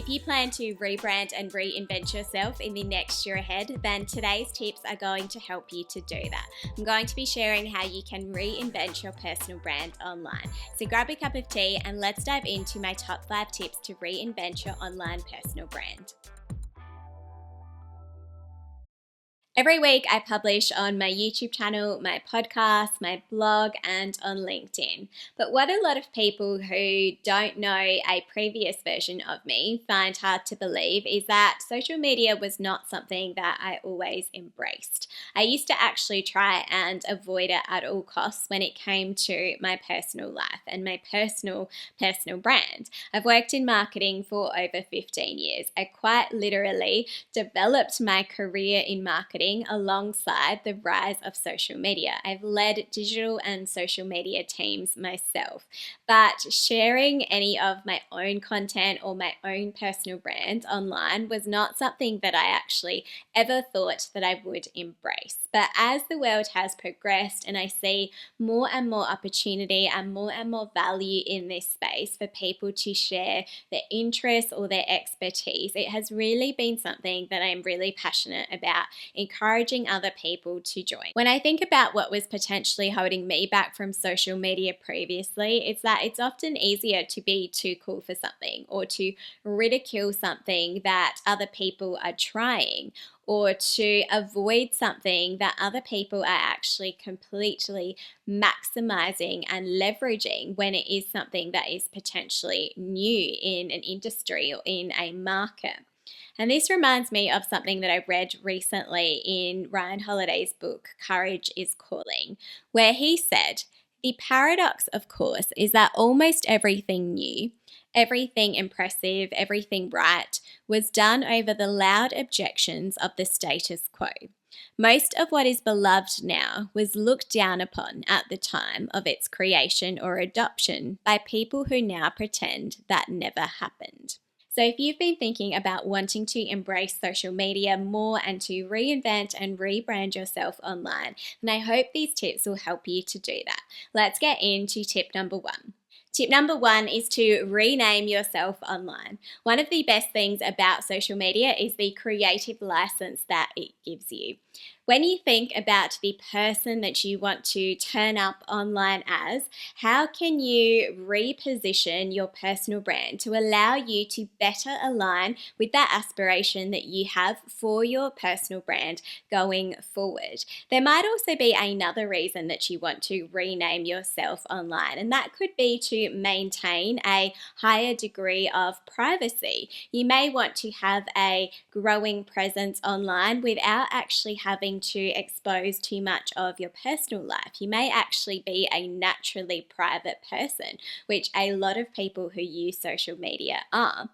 If you plan to rebrand and reinvent yourself in the next year ahead, then today's tips are going to help you to do that. I'm going to be sharing how you can reinvent your personal brand online. So grab a cup of tea and let's dive into my top 5 tips to reinvent your online personal brand. Every week I publish on my YouTube channel, my podcast, my blog, and on LinkedIn. But what a lot of people who don't know a previous version of me find hard to believe is that social media was not something that I always embraced. I used to actually try and avoid it at all costs when it came to my personal life and my personal brand. I've worked in marketing for over 15 years. I quite literally developed my career in marketing alongside the rise of social media. I've led digital and social media teams myself, but sharing any of my own content or my own personal brand online was not something that I actually ever thought that I would embrace. But as the world has progressed and I see more and more opportunity and more value in this space for people to share their interests or their expertise, it has really been something that I'm really passionate about encouraging other people to join. When I think about what was potentially holding me back from social media previously, it's that it's often easier to be too cool for something or to ridicule something that other people are trying, or to avoid something that other people are actually completely maximizing and leveraging when it is something that is potentially new in an industry or in a market. And this reminds me of something that I read recently in Ryan Holiday's book, Courage is Calling, where he said, "The paradox, of course, is that almost everything new, everything impressive, everything right, was done over the loud objections of the status quo. Most of what is beloved now was looked down upon at the time of its creation or adoption by people who now pretend that never happened." So if you've been thinking about wanting to embrace social media more and to reinvent and rebrand yourself online, then I hope these tips will help you to do that. Let's get into tip number 1. Tip number 1 is to rename yourself online. One of the best things about social media is the creative license that it gives you. When you think about the person that you want to turn up online as, how can you reposition your personal brand to allow you to better align with that aspiration that you have for your personal brand going forward? There might also be another reason that you want to rename yourself online, and that could be to maintain a higher degree of privacy. You may want to have a growing presence online without actually having to expose too much of your personal life. You may actually be a naturally private person, which a lot of people who use social media are.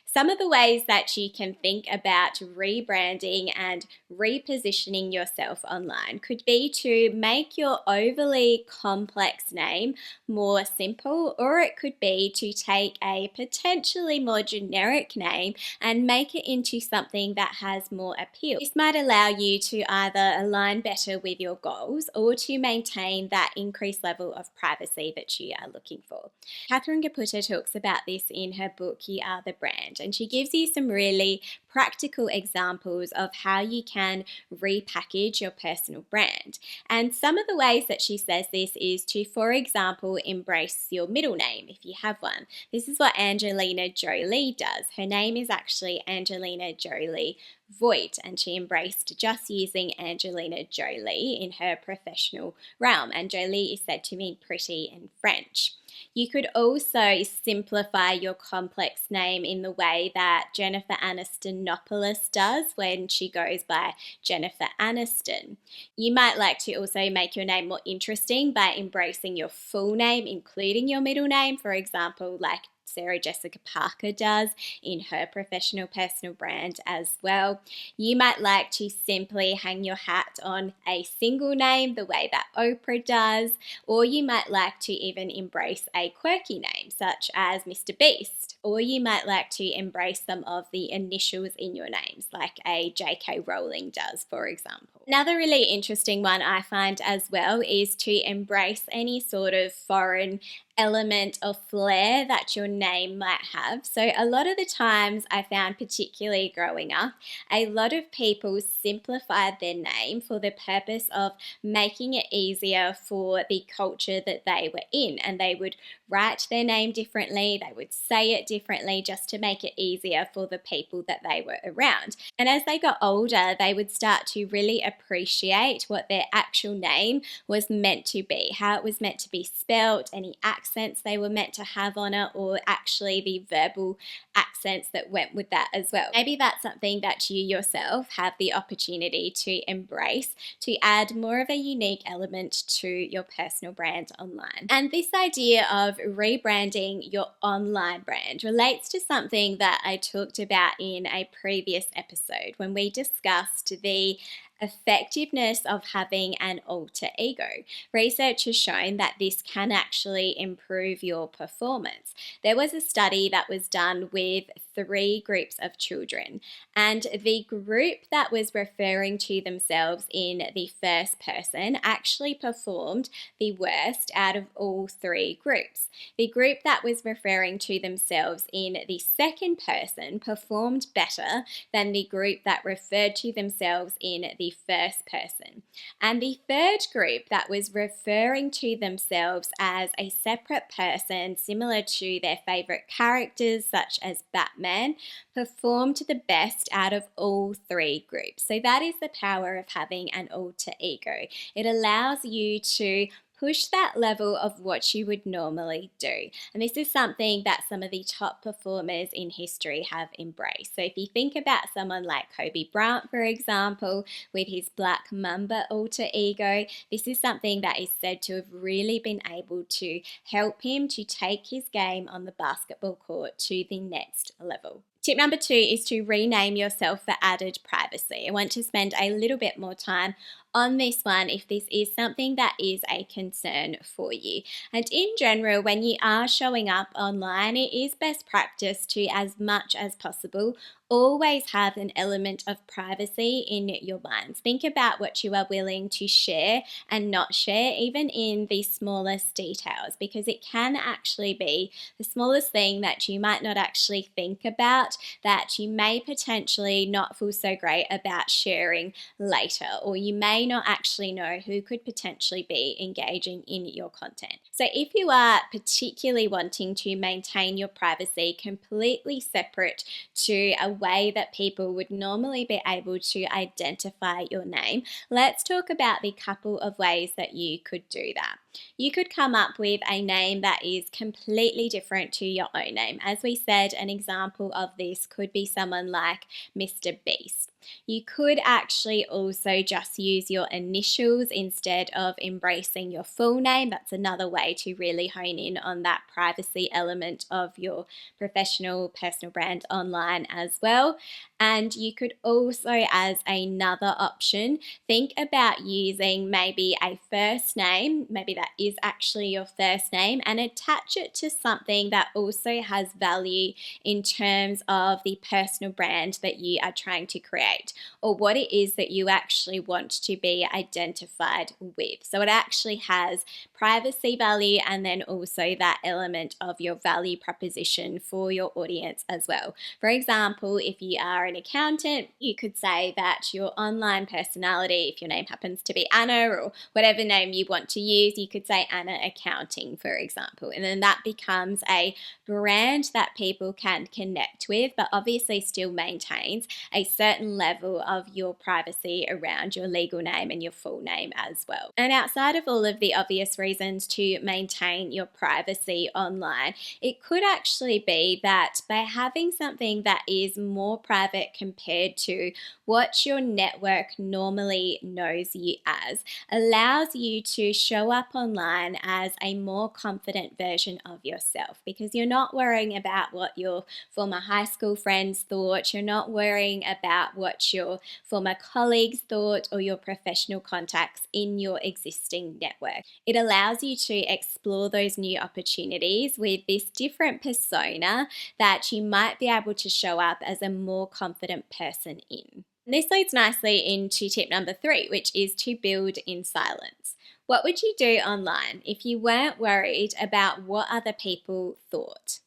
Some of the ways that you can think about rebranding and repositioning yourself online could be to make your overly complex name more simple, or it could be to take a potentially more generic name and make it into something that has more appeal. This might allow you to either align better with your goals or to maintain that increased level of privacy that you are looking for. Catherine Caputo talks about this in her book, You Are the Brand, and she gives you some really practical examples of how you can repackage your personal brand. And some of the ways that she says this is to, for example, embrace your middle name if you have one. This is what Angelina Jolie does. Her name is actually Angelina Jolie Voigt, and she embraced just using Angelina Jolie in her professional realm, and Jolie is said to mean pretty in French. You could also simplify your complex name in the way that Jennifer Anistonopoulos does when she goes by Jennifer Aniston. You might like to also make your name more interesting by embracing your full name, including your middle name, for example, like Sarah Jessica Parker does in her professional personal brand as well. You might like to simply hang your hat on a single name the way that Oprah does, or you might like to even embrace a quirky name such as Mr. Beast, or you might like to embrace some of the initials in your names like a J.K. Rowling does, for example. Another really interesting one I find as well is to embrace any sort of foreign element of flair that your name might have. So, a lot of the times I found, particularly growing up, a lot of people simplified their name for the purpose of making it easier for the culture that they were in. And they would write their name differently, they would say it differently just to make it easier for the people that they were around. And as they got older, they would start to really appreciate what their actual name was meant to be, how it was meant to be spelt, any accents they were meant to have on it, or actually the verbal accents that went with that as well. Maybe that's something that you yourself have the opportunity to embrace to add more of a unique element to your personal brand online. And this idea of rebranding your online brand relates to something that I talked about in a previous episode when we discussed the effectiveness of having an alter ego. Research has shown that this can actually improve your performance. There was a study that was done with 3 groups of children, and the group that was referring to themselves in the first person actually performed the worst out of all 3 groups. The group that was referring to themselves in the second person performed better than the group that referred to themselves in the first person. And the third group that was referring to themselves as a separate person, similar to their favorite characters, such as Batman, performed the best out of all 3 groups. So that is the power of having an alter ego. It allows you to push that level of what you would normally do. And this is something that some of the top performers in history have embraced. So if you think about someone like Kobe Bryant, for example, with his Black Mamba alter ego, this is something that is said to have really been able to help him to take his game on the basketball court to the next level. Tip number 2 is to rename yourself for added privacy. I want to spend a little bit more time on this one if this is something that is a concern for you. And in general, when you are showing up online, it is best practice to, as much as possible, always have an element of privacy in your minds. Think about what you are willing to share and not share, even in the smallest details, because it can actually be the smallest thing that you might not actually think about, that you may potentially not feel so great about sharing later, or you may not actually know who could potentially be engaging in your content. So if you are particularly wanting to maintain your privacy completely separate to a way that people would normally be able to identify your name, let's talk about the couple of ways that you could do that. You could come up with a name that is completely different to your own name. As we said, an example of this could be someone like Mr. Beast. You could actually also just use your initials instead of embracing your full name. That's another way to really hone in on that privacy element of your professional personal brand online as well. And you could also, as another option, think about using maybe a first name, maybe that is actually your first name, and attach it to something that also has value in terms of the personal brand that you are trying to create, or what it is that you actually want to be identified with. So it actually has privacy value and then also that element of your value proposition for your audience as well. For example, if you are an accountant, you could say that your online personality, if your name happens to be Anna or whatever name you want to use, you could say Anna Accounting, for example. And then that becomes a brand that people can connect with, but obviously still maintains a certain level of your privacy around your legal name and your full name as well. And outside of all of the obvious reasons to maintain your privacy online, it could actually be that by having something that is more private compared to what your network normally knows you as, allows you to show up online as a more confident version of yourself, because you're not worrying about what your former high school friends thought, you're not worrying about what your former colleagues thought or your professional contacts in your existing network. It allows you to explore those new opportunities with this different persona that you might be able to show up as a more confident person in. And this leads nicely into tip number 3, which is to build in silence. What would you do online if you weren't worried about what other people thought?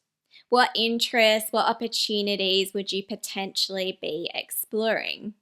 What interests, what opportunities would you potentially be exploring?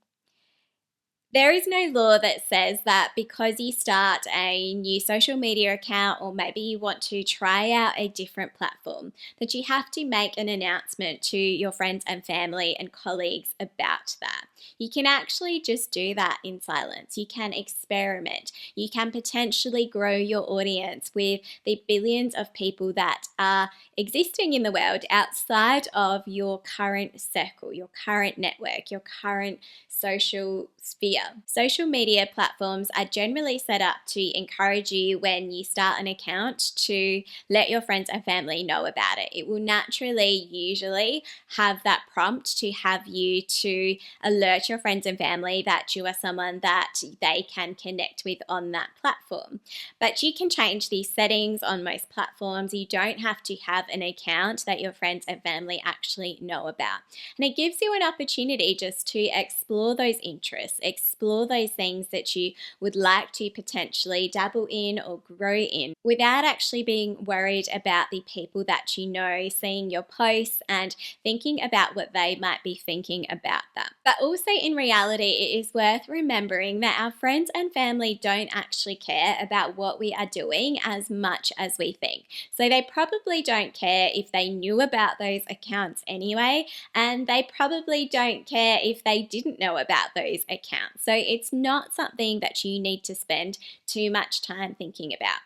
There is no law that says that because you start a new social media account or maybe you want to try out a different platform, that you have to make an announcement to your friends and family and colleagues about that. You can actually just do that in silence. You can experiment. You can potentially grow your audience with the billions of people that are existing in the world outside of your current circle, your current network, your current social sphere. Social media platforms are generally set up to encourage you when you start an account to let your friends and family know about it. It will naturally usually have that prompt to have you to alert your friends and family that you are someone that they can connect with on that platform. But you can change these settings on most platforms. You don't have to have an account that your friends and family actually know about. And it gives you an opportunity just to explore those interests, explore those things that you would like to potentially dabble in or grow in without actually being worried about the people that you know seeing your posts and thinking about what they might be thinking about them. But also in reality, it is worth remembering that our friends and family don't actually care about what we are doing as much as we think. So they probably don't care if they knew about those accounts anyway, and they probably don't care if they didn't know about those accounts. So it's not something that you need to spend too much time thinking about.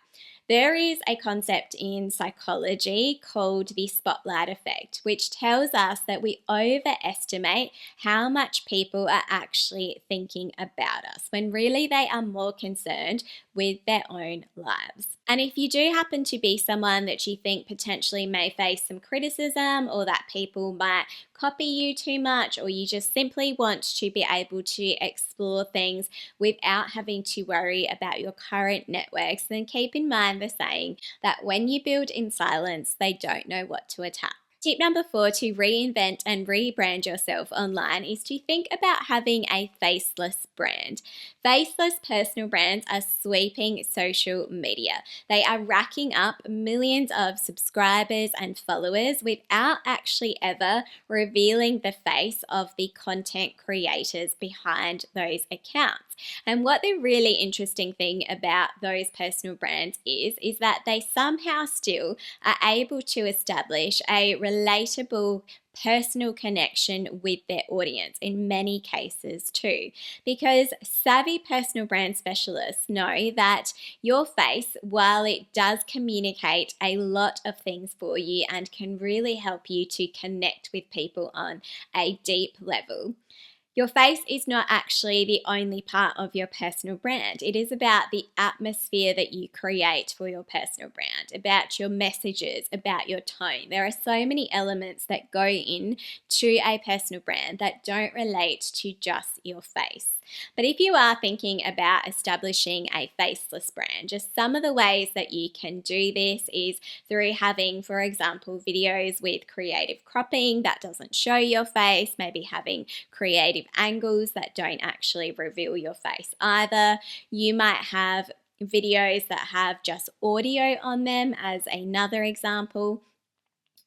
There is a concept in psychology called the spotlight effect, which tells us that we overestimate how much people are actually thinking about us, when really they are more concerned with their own lives. And if you do happen to be someone that you think potentially may face some criticism, or that people might copy you too much, or you just simply want to be able to explore things without having to worry about your current networks, then keep in mind the saying that when you build in silence, they don't know what to attack. Tip number 4 to reinvent and rebrand yourself online is to think about having a faceless brand. Faceless personal brands are sweeping social media. They are racking up millions of subscribers and followers without actually ever revealing the face of the content creators behind those accounts. And what the really interesting thing about those personal brands is that they somehow still are able to establish a relatable personal connection with their audience in many cases too, because savvy personal brand specialists know that your face, while it does communicate a lot of things for you and can really help you to connect with people on a deep level, your face is not actually the only part of your personal brand. It is about the atmosphere that you create for your personal brand, about your messages, about your tone. There are so many elements that go in to a personal brand that don't relate to just your face. But if you are thinking about establishing a faceless brand, just some of the ways that you can do this is through having, for example, videos with creative cropping that doesn't show your face, maybe having creative angles that don't actually reveal your face either. You might have videos that have just audio on them as another example.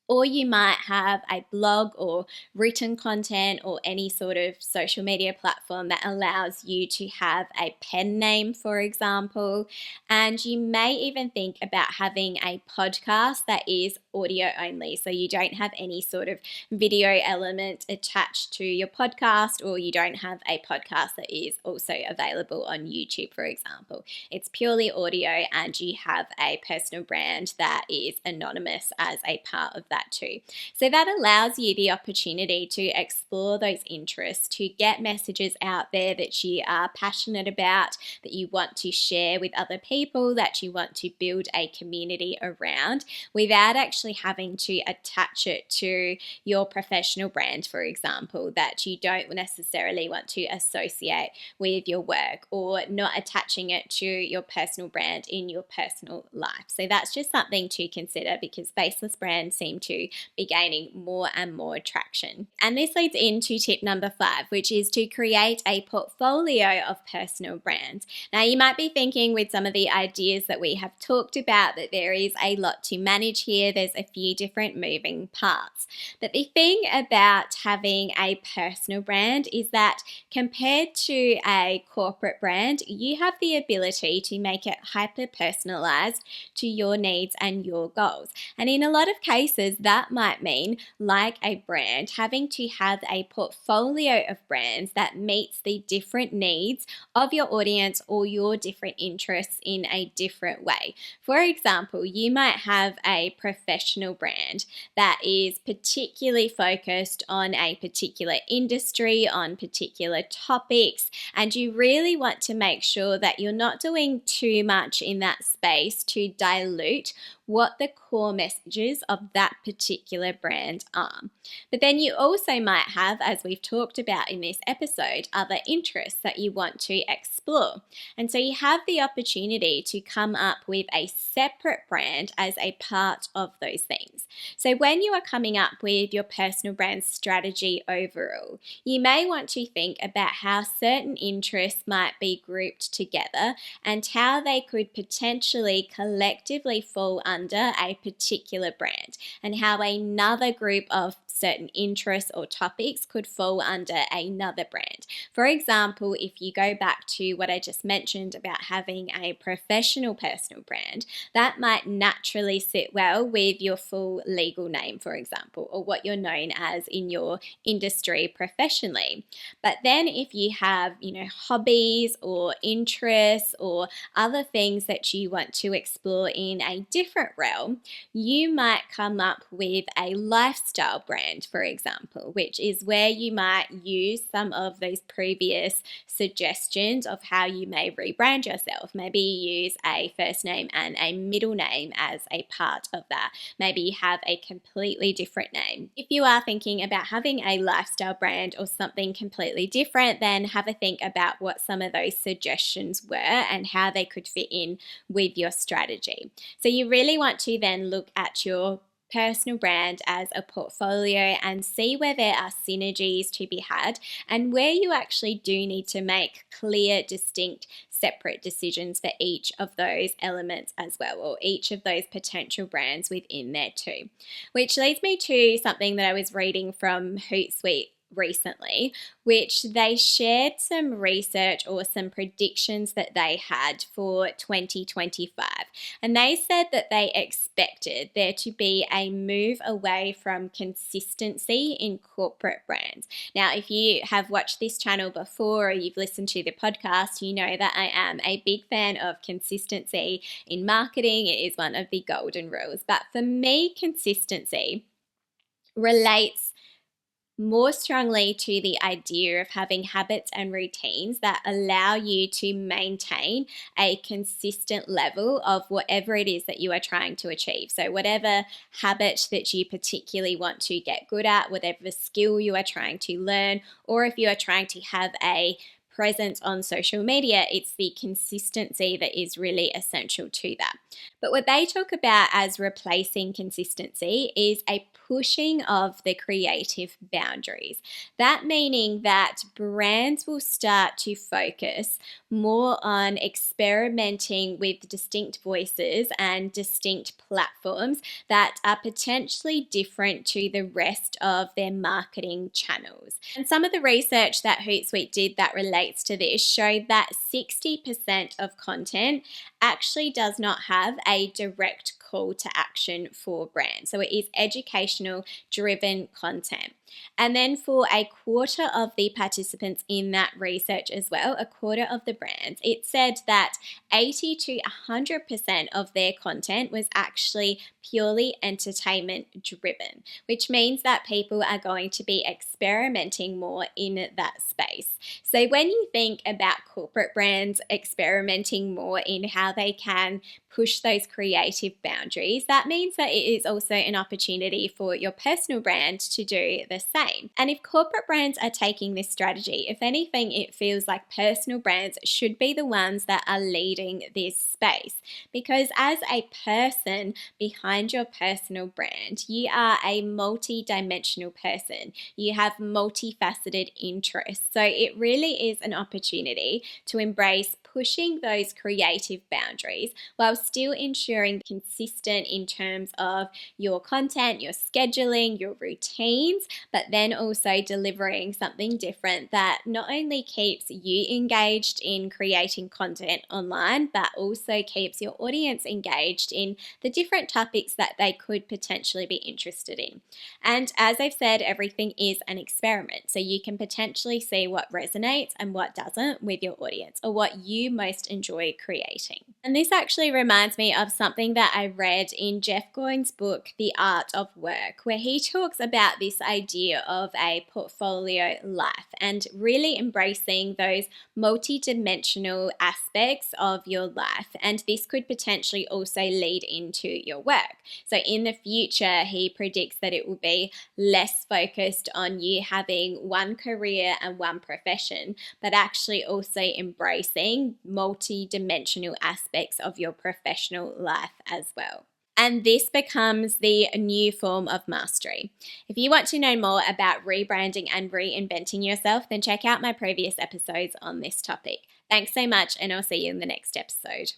Or you might have a blog or written content or any sort of social media platform that allows you to have a pen name, for example. And you may even think about having a podcast that is audio only, so you don't have any sort of video element attached to your podcast, or you don't have a podcast that is also available on YouTube, for example. It's purely audio, and you have a personal brand that is anonymous as a part of that too. So that allows you the opportunity to explore those interests, to get messages out there that you are passionate about, that you want to share with other people, that you want to build a community around, without actually actually having to attach it to your professional brand, for example, that you don't necessarily want to associate with your work, or not attaching it to your personal brand in your personal life. So that's just something to consider, because faceless brands seem to be gaining more and more traction. And this leads into tip number 5, which is to create a portfolio of personal brands. Now, you might be thinking, with some of the ideas that we have talked about, that there is a lot to manage here. There's a few different moving parts. But the thing about having a personal brand is that compared to a corporate brand, you have the ability to make it hyper personalized to your needs and your goals. And in a lot of cases, that might mean, like a brand, having to have a portfolio of brands that meets the different needs of your audience or your different interests in a different way. For example, you might have a professional brand that is particularly focused on a particular industry, on particular topics, and you really want to make sure that you're not doing too much in that space to dilute what the core messages of that particular brand are. But then you also might have, as we've talked about in this episode, other interests that you want to explore. And so you have the opportunity to come up with a separate brand as a part of those things. So when you are coming up with your personal brand strategy overall, you may want to think about how certain interests might be grouped together and how they could potentially collectively fall under a particular brand, and how another group of certain interests or topics could fall under another brand. For example, if you go back to what I just mentioned about having a professional personal brand, that might naturally sit well with your full legal name, for example, or what you're known as in your industry professionally. But then if you have, hobbies or interests or other things that you want to explore in a different realm, you might come up with a lifestyle brand, for example, which is where you might use some of those previous suggestions of how you may rebrand yourself. Maybe you use a first name and a middle name as a part of that. Maybe you have a completely different name. If you are thinking about having a lifestyle brand or something completely different, then have a think about what some of those suggestions were and how they could fit in with your strategy. So you really want to then look at your personal brand as a portfolio and see where there are synergies to be had and where you actually do need to make clear, distinct, separate decisions for each of those elements as well, or each of those potential brands within there too. Which leads me to something that I was reading from Hootsuite recently, which they shared some research or some predictions that they had for 2025. And they said that they expected there to be a move away from consistency in corporate brands. Now, if you have watched this channel before or you've listened to the podcast, you know that I am a big fan of consistency in marketing. It is one of the golden rules. But for me, consistency relates more strongly to the idea of having habits and routines that allow you to maintain a consistent level of whatever it is that you are trying to achieve. So whatever habit that you particularly want to get good at, whatever skill you are trying to learn, or if you are trying to have a presence on social media, it's the consistency that is really essential to that. But what they talk about as replacing consistency is a pushing of the creative boundaries. That meaning that brands will start to focus more on experimenting with distinct voices and distinct platforms that are potentially different to the rest of their marketing channels. And some of the research that Hootsuite did that relates to this showed that 60% of content actually does not have a direct call to action for brands. So it is educational driven content. And then for a quarter of the participants in that research as well, a quarter of the brands, it said that 80 to 100% of their content was actually purely entertainment driven, which means that people are going to be experimenting more in that space. So when you think about corporate brands experimenting more in how they can push those creative boundaries, boundaries, that means that it is also an opportunity for your personal brand to do the same. And if corporate brands are taking this strategy, if anything, it feels like personal brands should be the ones that are leading this space. Because as a person behind your personal brand, you are a multi-dimensional person. You have multifaceted interests. So it really is an opportunity to embrace pushing those creative boundaries while still ensuring consistent in terms of your content, your scheduling, your routines, but then also delivering something different that not only keeps you engaged in creating content online, but also keeps your audience engaged in the different topics that they could potentially be interested in. And as I've said, everything is an experiment. So you can potentially see what resonates and what doesn't with your audience, or what you most enjoy creating. And this actually reminds me of something that I read in Jeff Goins' book, The Art of Work, where he talks about this idea of a portfolio life and really embracing those multi-dimensional aspects of your life. And this could potentially also lead into your work. So in the future, he predicts that it will be less focused on you having one career and one profession, but actually also embracing multi-dimensional aspects of your professional life as well. And this becomes the new form of mastery. If you want to know more about rebranding and reinventing yourself, then check out my previous episodes on this topic. Thanks so much, and I'll see you in the next episode.